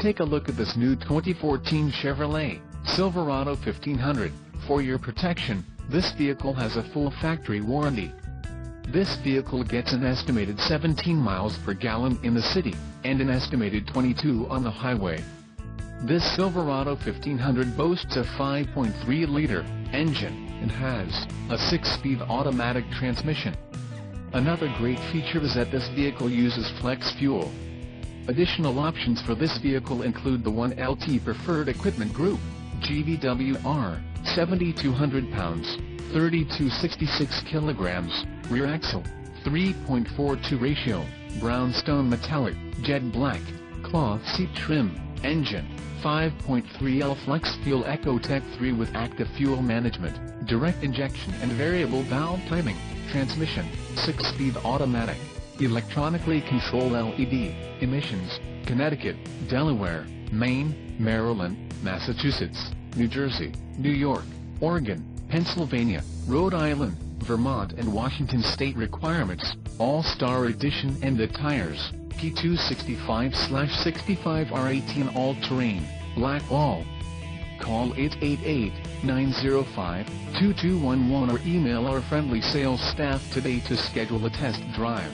Take a look at this new 2014 Chevrolet Silverado 1500. For your protection, this vehicle has a full factory warranty. This vehicle gets an estimated 17 miles per gallon in the city, and an estimated 22 on the highway. This Silverado 1500 boasts a 5.3-liter engine, and has a 6-speed automatic transmission. Another great feature is that this vehicle uses flex fuel. Additional options for this vehicle include the 1LT Preferred Equipment Group, GVWR, 7,200 pounds, 3266 kilograms, rear axle, 3.42 ratio, brownstone metallic, jet black, cloth seat trim, engine, 5.3L Flex Fuel EcoTech 3 with active fuel management, direct injection and variable valve timing, transmission, 6-speed automatic, electronically controlled LED, emissions, Connecticut, Delaware, Maine, Maryland, Massachusetts, New Jersey, New York, Oregon, Pennsylvania, Rhode Island, Vermont and Washington state requirements, All-Star Edition and the tires, P265/65 R18 all-terrain, black wall. Call 888-905-2211 or email our friendly sales staff today to schedule a test drive.